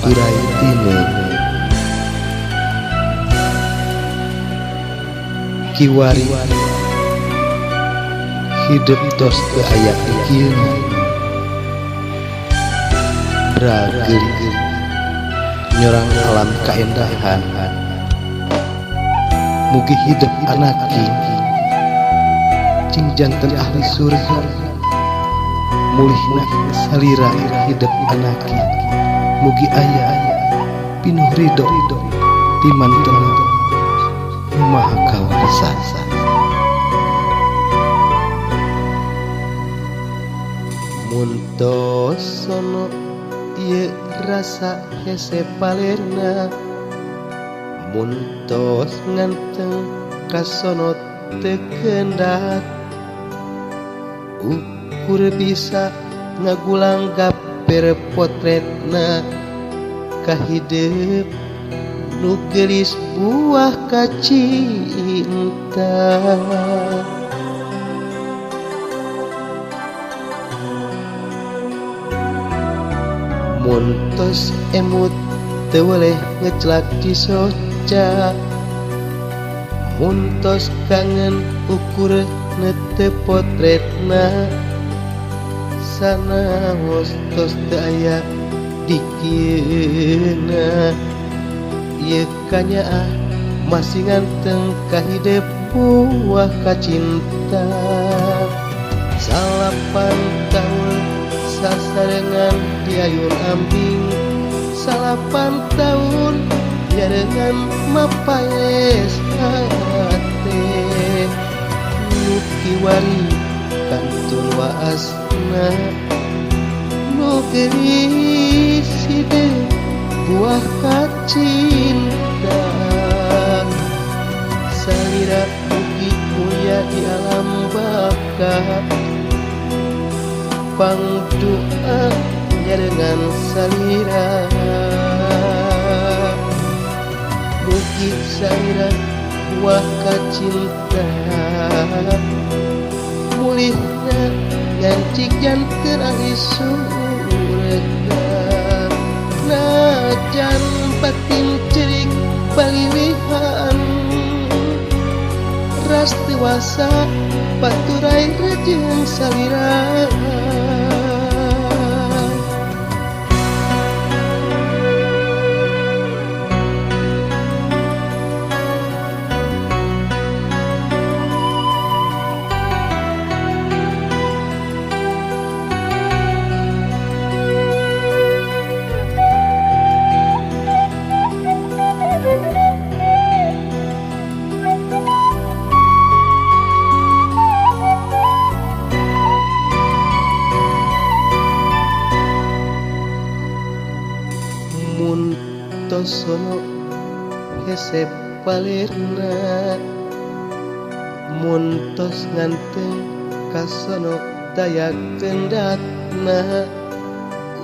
baturai tine kiwari hidup tos teu aya pikirna brageli nyorang alam kaendahan mugi hidup anaki cing janten ahli surga mulihna salira hidup anaki mugi aya pinuh ridho timanten maha kawasa. Muntos sono ieu rasa hese palerna muntos nganteng kasono teu keundat ukur bisa ngagulang gaper potretna kahideep nu geulis buah kacinta muntos emut teu boleh ngecelak di soca muntos kangen ukur nete potretna sanaos tos teu aya dikieuna ieu kanyaah masih nganteng kahidep buah kacinta salapan tahun sasarengan di ayun ambing salapan tahun jarengan mapaes hate nu kiwari kantun waasna nu geulis hideep buah kacinta salira mugi mulia di alam baka pangdoa dengan salira mugi salira buah kacinta mulihna ngancik janten ahli surga najan batin cerik balilihan ras dewasa baturai rejeng salira muntos sono hese palerna muntos nganteng kasono daya kendatna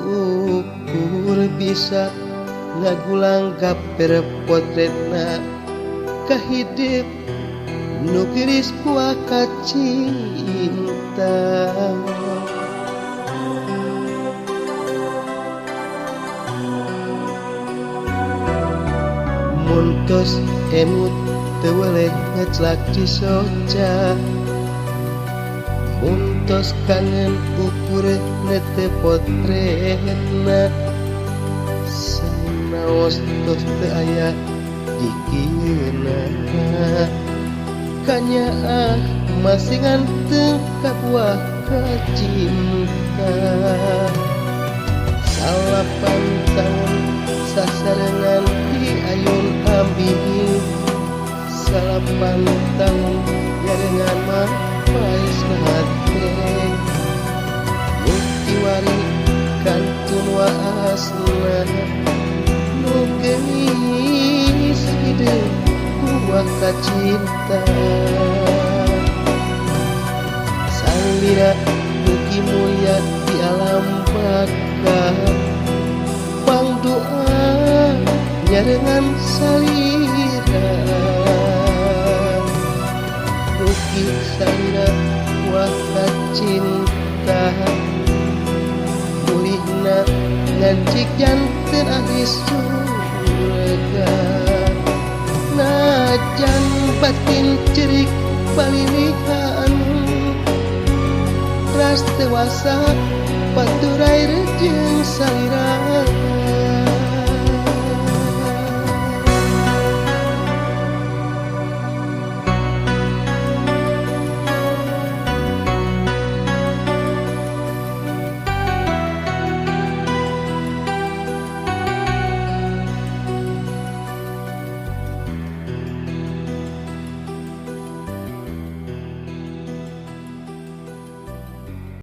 ukur bisa ngagulang gaper potretna kahidep nu geulis buah kacinta muntos emut teu boleh ngecelak di soca muntos kangen ukur nete potretna sanaos tos teu aya dikieuna kanyaah masih nganteng ka buah kacinta salapan tahun sasarengan di ayun ambing salapan tahun jarengan mapaes hate mugi wari kantun waasna nu geulis hideep buah kacinta salira mugi mulia di alam baka pangdoa nyarengan salira mugi salira buah kacinta mulihna cik janten ahli surga. Najan batin cerik balilihan ras dewasa paturai rejeng salira